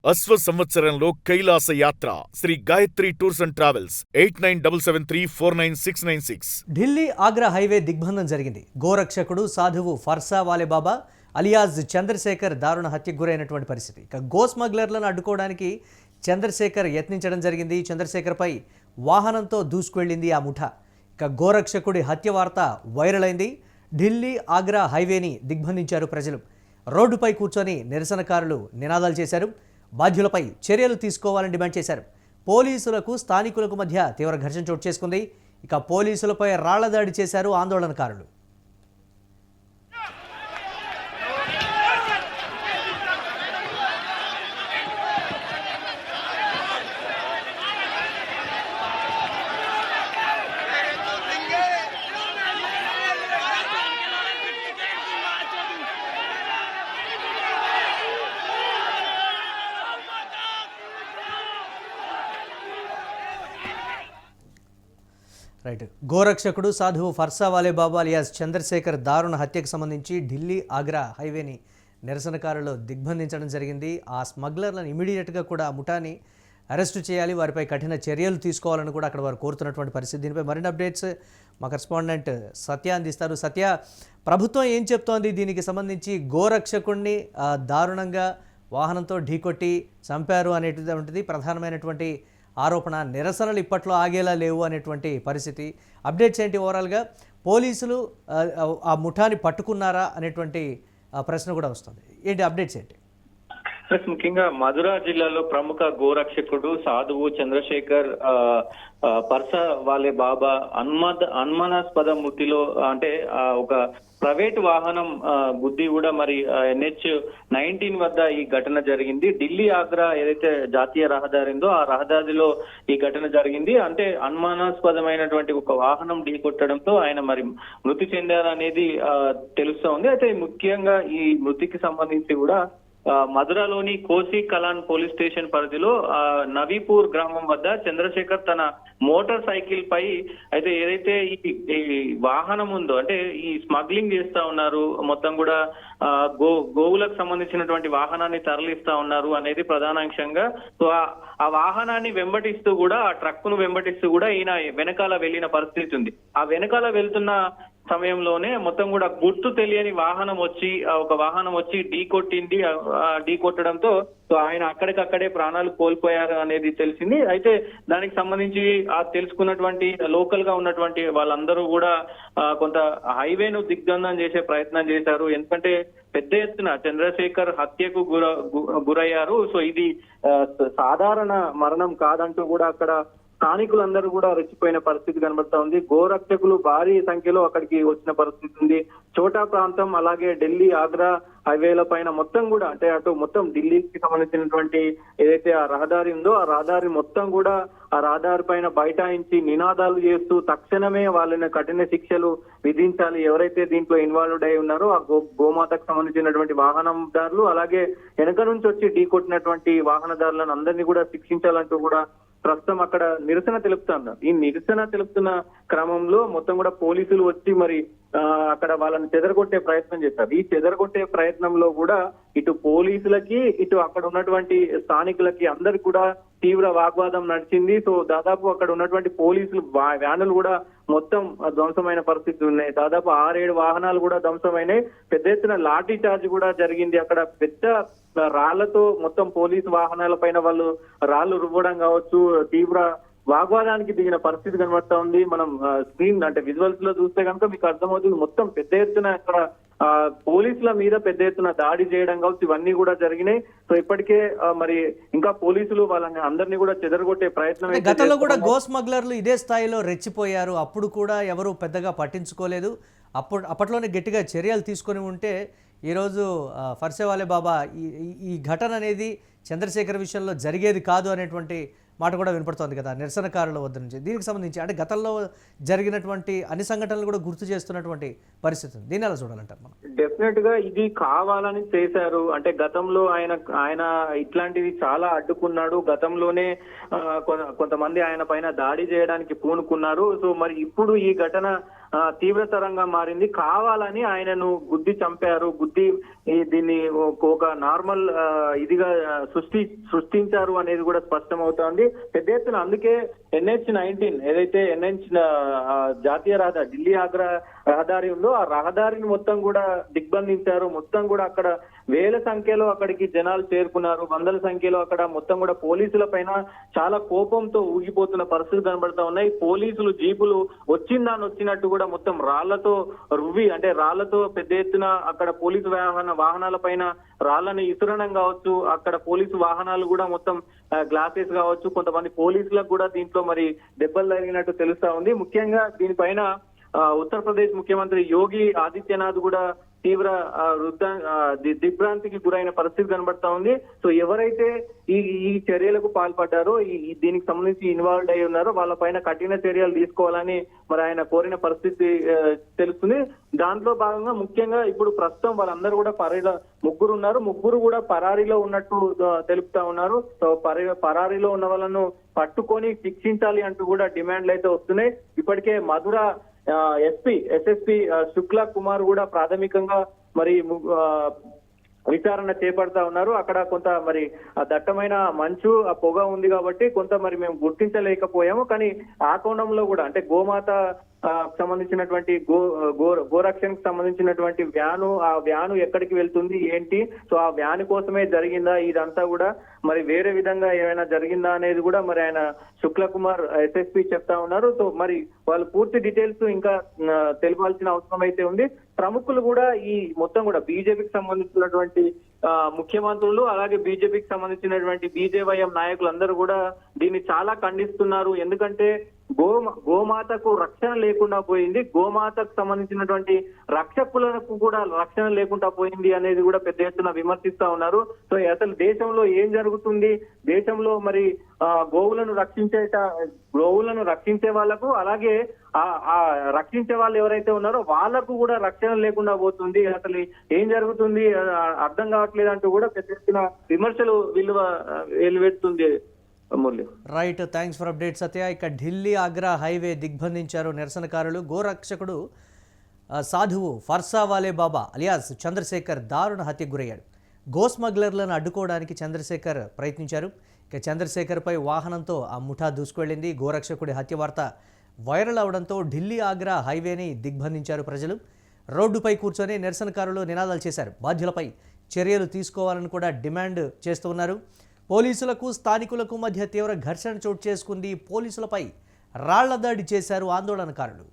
అశ్వ సంవత్సరంలో కైలాస యాత్ర Shri Gayatri tours and travels 8977349696. Delhi Agra highway దిగ్బంధం జరిగింది. గోరక్షకుడు సాధువు ఫర్సా వాలేబాబా అలియాజ్ చంద్రశేఖర్ దారుణ హత్యకు గురైనటువంటి పరిస్థితి. ఇక గో స్మగ్లర్లను అడ్డుకోవడానికి చంద్రశేఖర్ యత్నించడం జరిగింది. చంద్రశేఖర్పై వాహనంతో దూసుకువెళ్ళింది ఆ ముఠా. ఇక గోరక్షకుడి హత్య వార్త వైరల్ అయింది. ఢిల్లీ ఆగ్రా హైవేని దిగ్బంధించారు ప్రజలు. రోడ్డుపై కూర్చొని నిరసనకారులు నినాదాలు చేశారు. బాధ్యులపై చర్యలు తీసుకోవాలని డిమాండ్ చేశారు. పోలీసులకు స్థానికులకు మధ్య తీవ్ర ఘర్షణ చోటు చేసుకుంది. ఇక పోలీసులపై రాళ్ల దాడి చేశారు ఆందోళనకారులు. రైట్. గోరక్షకుడు సాధువు ఫర్సా వాలేబాబా అలియాస్ చంద్రశేఖర్ దారుణ హత్యకు సంబంధించి ఢిల్లీ ఆగ్రా హైవేని నిరసనకారులు దిగ్బంధించడం జరిగింది. ఆ స్మగ్లర్లను ఇమీడియట్గా కూడా ముఠాని అరెస్టు చేయాలి, వారిపై కఠిన చర్యలు తీసుకోవాలని కూడా అక్కడ వారు కోరుతున్నటువంటి పరిస్థితి. దీనిపై మరిన్ని అప్డేట్స్ మా కరెస్పాండెంట్ సత్య అందిస్తారు. సత్య, ప్రభుత్వం ఏం చెప్తోంది దీనికి సంబంధించి? గోరక్షకుడిని దారుణంగా వాహనంతో ఢీకొట్టి చంపారు అనేటువంటిది ప్రధానమైనటువంటి ఆరోపణ. నిరసనలు ఇప్పట్లో ఆగేలా లేవు అనేటువంటి పరిస్థితి. అప్డేట్స్ ఏంటి? ఓవరాల్గా పోలీసులు ఆ ముఠాని పట్టుకున్నారా అనేటువంటి ప్రశ్న కూడా వస్తుంది. ఏంటి అప్డేట్స్ ఏంటి? ముఖ్యంగా మధుర జిల్లాలో ప్రముఖ గోరక్షకుడు సాధువు చంద్రశేఖర్ పర్సా వాలే బాబా అనుమానాస్పద మృతిలో అంటే ఒక ప్రైవేట్ వాహనం గుద్ది కూడా మరి NH-19 వద్ద ఈ ఘటన జరిగింది. ఢిల్లీ ఆగ్రా ఏదైతే జాతీయ రహదారి ఉందో ఆ రహదారిలో ఈ ఘటన జరిగింది. అంటే అనుమానాస్పదమైనటువంటి ఒక వాహనం ఢీకొట్టడంతో ఆయన మరి మృతి చెందారనేది తెలుస్తా ఉంది. అయితే ముఖ్యంగా ఈ మృతికి సంబంధించి కూడా మధురలోని కోసి కలాన్ పోలీస్ స్టేషన్ పరిధిలో నవీపూర్ గ్రామం వద్ద చంద్రశేఖర్ తన మోటార్ సైకిల్ పై అయితే ఏదైతే ఈ వాహనం ఉందో అంటే ఈ స్మగ్లింగ్ చేస్తా ఉన్నారు, మొత్తం కూడా గోవులకు సంబంధించినటువంటి వాహనాన్ని తరలిస్తా ఉన్నారు అనేది ప్రధానాంశంగా. సో ఆ వాహనాన్ని వెంబడిస్తూ కూడా ఆ ట్రక్కును వెంబడిస్తూ కూడా ఈయన వెనకాల వెళ్ళిన పరిస్థితి ఉంది. ఆ వెనకాల వెళ్తున్న సమయంలోనే మొత్తం కూడా గుర్తు తెలియని ఒక వాహనం వచ్చి ఢీ కొట్టడంతో ఆయన అక్కడికక్కడే ప్రాణాలు కోల్పోయారు అనేది తెలిసింది. అయితే దానికి సంబంధించి తెలుసుకున్నటువంటి లోకల్ గా ఉన్నటువంటి వాళ్ళందరూ కూడా కొంత హైవేను దిగ్బంధం చేసే ప్రయత్నం చేశారు. ఎందుకంటే పెద్ద ఎత్తున చంద్రశేఖర్ హత్యకు గురయ్యారు. సో ఇది సాధారణ మరణం కాదంటూ కూడా అక్కడ స్థానికులందరూ కూడా రెచ్చిపోయిన పరిస్థితి కనబడతా ఉంది. గోరక్షకులు భారీ సంఖ్యలో అక్కడికి వచ్చిన పరిస్థితి ఉంది. చోటా ప్రాంతం అలాగే ఢిల్లీ ఆగ్రా హైవేల పైన మొత్తం కూడా అంటే అటు మొత్తం ఢిల్లీకి సంబంధించినటువంటి ఏదైతే ఆ రహదారి ఉందో ఆ రహదారి మొత్తం కూడా ఆ రహదారి పైన బైఠాయించి నినాదాలు చేస్తూ తక్షణమే వాళ్ళని కఠిన శిక్షలు విధించాలి. ఎవరైతే దీంట్లో ఇన్వాల్వ్డ్ అయి ఉన్నారో ఆ గోమాతకు సంబంధించినటువంటి వాహనదారులు అలాగే వెనక నుంచి వచ్చి ఢీ కొట్టినటువంటి వాహనదారులను అందరినీ కూడా శిక్షించాలంటూ కూడా ప్రస్తుతం అక్కడ నిరసన తెలుపుతున్నారు. ఈ నిరసన తెలుపుతున్న క్రమంలో మొత్తం కూడా పోలీసులు వచ్చి మరి అక్కడ వాళ్ళని చెదరగొట్టే ప్రయత్నం చేశారు. ఈ చెదరగొట్టే ప్రయత్నంలో కూడా ఇటు పోలీసులకి ఇటు అక్కడ ఉన్నటువంటి స్థానికులకి అందరికి కూడా తీవ్ర వాగ్వాదం నడిచింది. సో దాదాపు అక్కడ ఉన్నటువంటి పోలీసులు వ్యానులు కూడా మొత్తం ధ్వంసమైన పరిస్థితులు ఉన్నాయి. దాదాపు 6-7 వాహనాలు కూడా ధ్వంసమైనాయి. పెద్ద ఎత్తున లాఠీ చార్జ్ కూడా జరిగింది. అక్కడ పెద్ద రాళ్లతో మొత్తం పోలీసు వాహనాల పైన వాళ్ళు రాళ్లు రువ్వడం కావచ్చు, తీవ్ర వాగ్వాదానికి దిగిన పరిస్థితి కనబడతా ఉంది. మనం స్క్రీన్ అంటే విజువల్స్ లో చూస్తే కనుక మీకు అర్థమవుతుంది. మొత్తం పెద్ద ఎత్తున అక్కడ పోలీసుల మీద పెద్ద ఎత్తున దాడి చేయడం కావచ్చు, ఇవన్నీ కూడా జరిగినాయి. సో ఇప్పటికే మరి ఇంకా పోలీసులు వాళ్ళని అందరినీ కూడా చెదరగొట్టే ప్రయత్నం. గతంలో కూడా గో స్మగ్లర్లు ఇదే స్థాయిలో రెచ్చిపోయారు. అప్పుడు కూడా ఎవరు పెద్దగా పట్టించుకోలేదు. అప్పట్లోనే గట్టిగా చర్యలు తీసుకొని ఉంటే ఈరోజు ఫర్సా వాలే బాబా ఈ ఘటన అనేది చంద్రశేఖర్ విషయంలో జరిగేది కాదు అనేటువంటి మాట కూడా వినపడుతోంది కదా నిరసనకారుల వద్ద నుంచి. దీనికి సంబంధించి అంటే గతంలో జరిగినటువంటి అన్ని సంఘటనలు కూడా గుర్తు చేస్తున్నటువంటి పరిస్థితి. దీన్ని ఎలా చూడాలంటారు మనం? డెఫినెట్ గా ఇది కావాలని చేశారు. అంటే గతంలో ఆయన ఇట్లాంటివి చాలా అడ్డుకున్నాడు. గతంలోనే కొంతమంది ఆయన పైన దాడి చేయడానికి పూనుకున్నారు. సో మరి ఇప్పుడు ఈ ఘటన తీవ్రతరంగా మారింది. కావాలని ఆయనను గుద్ది చంపారు, దీన్ని ఒక నార్మల్ ఇదిగా సృష్టించారు అనేది కూడా స్పష్టమవుతోంది పెద్ద ఎత్తున. అందుకే NH-19 ఏదైతే జాతీయ రహదారి ఢిల్లీ ఆగ్రా రహదారి ఉందో ఆ రహదారిని మొత్తం కూడా దిగ్బంధించారు. మొత్తం కూడా అక్కడ వేల సంఖ్యలో అక్కడికి జనాలు చేరుకున్నారు, వందల సంఖ్యలో అక్కడ మొత్తం కూడా పోలీసుల పైన చాలా కోపంతో ఊగిపోతున్న పరిస్థితులు కనబడతా ఉన్నాయి. పోలీసులు జీపులు వచ్చినట్టు కూడా మొత్తం రాళ్లతో రువ్వి, అంటే రాళ్లతో పెద్ద ఎత్తున అక్కడ పోలీసు వాహనాల పైన రాళ్లను ఇసురణం కావచ్చు, అక్కడ పోలీసు వాహనాలు కూడా మొత్తం గ్లాసెస్ కావచ్చు, కొంతమంది పోలీసులకు కూడా దీంట్లో మరి దెబ్బలు తగిలినట్టు తెలుస్తా ఉంది. ముఖ్యంగా దీనిపైన ఉత్తరప్రదేశ్ ముఖ్యమంత్రి యోగి ఆదిత్యనాథ్ కూడా తీవ్ర దిగ్భ్రాంతికి గురైన పరిస్థితి కనబడతా ఉంది. సో ఎవరైతే ఈ చర్యలకు పాల్పడ్డారో, దీనికి సంబంధించి ఇన్వాల్వ్ అయి ఉన్నారో వాళ్ళ పైన కఠిన చర్యలు తీసుకోవాలని మరి ఆయన కోరిన పరిస్థితి తెలుస్తుంది. దాంట్లో భాగంగా ముఖ్యంగా ఇప్పుడు ప్రస్తుతం వాళ్ళందరూ కూడా ముగ్గురు ఉన్నారు, ముగ్గురు కూడా పరారీలో ఉన్నట్టు తెలుపుతా ఉన్నారు. సో పరారీలో ఉన్న వాళ్ళను పట్టుకొని శిక్షించాలి అంటూ కూడా డిమాండ్లు అయితే వస్తున్నాయి. ఇప్పటికే మధుర SSP శుక్లా కుమార్ కూడా ప్రాథమికంగా మరి విచారణ చేపడతా ఉన్నారు. అక్కడ కొంత మరి దట్టమైన మంచు పొగ ఉంది కాబట్టి కొంత మరి మేము గుర్తించలేకపోయాము. కానీ ఆ కోణంలో కూడా అంటే గోమాత సంబంధించినటువంటి గోరక్షణకు సంబంధించినటువంటి ఆ వ్యాను ఎక్కడికి వెళ్తుంది ఏంటి, సో ఆ వ్యాను కోసమే జరిగిందా ఇదంతా కూడా, మరి వేరే విధంగా ఏమైనా జరిగిందా అనేది కూడా మరి ఆయన శుక్లకుమార్ SSP చెప్తా ఉన్నారు. సో మరి వాళ్ళు పూర్తి డీటెయిల్స్ ఇంకా తెలిపాల్సిన అవసరం అయితే ఉంది. ప్రముఖులు కూడా ఈ మొత్తం కూడా బీజేపీకి సంబంధించినటువంటి ముఖ్యమంత్రులు అలాగే బీజేపీకి సంబంధించినటువంటి BJYM నాయకులందరూ కూడా దీన్ని చాలా ఖండిస్తున్నారు. ఎందుకంటే గోమాతకు రక్షణ లేకుండా పోయింది, గోమాతకు సంబంధించినటువంటి రక్షకులకు కూడా రక్షణ లేకుండా పోయింది అనేది కూడా పెద్ద ఎత్తున విమర్శిస్తా ఉన్నారు. సో అసలు దేశంలో ఏం జరుగుతుంది, దేశంలో మరి గోవులను రక్షించే వాళ్లకు అలాగే ఆ రక్షించే వాళ్ళు ఎవరైతే ఉన్నారో వాళ్లకు కూడా రక్షణ లేకుండా పోతుంది, అసలు ఏం జరుగుతుంది అర్థం కావట్లేదు అంటూ కూడా పెద్ద ఎత్తున విమర్శలు వెలువెత్తుంది. రైట్, థ్యాంక్స్ ఫర్ అప్డేట్ సత్య. ఇక ఢిల్లీ ఆగ్రా హైవే దిగ్బంధించారు నిరసనకారులు. గోరక్షకుడు సాధువు ఫర్సావాలే బాబా అలియాస్ చంద్రశేఖర్ దారుణ హత్యకు గురయ్యాడు. గో స్మగ్లర్లను అడ్డుకోవడానికి చంద్రశేఖర్ ప్రయత్నించారు. ఇక చంద్రశేఖర్పై వాహనంతో ఆ ముఠా దూసుకువెళ్ళింది. గోరక్షకుడి హత్య వార్త వైరల్ అవడంతో ఢిల్లీ ఆగ్రా హైవేని దిగ్బంధించారు ప్రజలు. రోడ్డుపై కూర్చొని నిరసనకారులు నినాదాలు చేశారు. బాధ్యులపై చర్యలు తీసుకోవాలని కూడా డిమాండ్ చేస్తున్నారు. పోలీసులకు స్థానికులకు మధ్య తీవ్ర ఘర్షణ చోటు చేసుకుంది. పోలీసులపై రాళ్ల దాడి చేశారు ఆందోళనకారులు.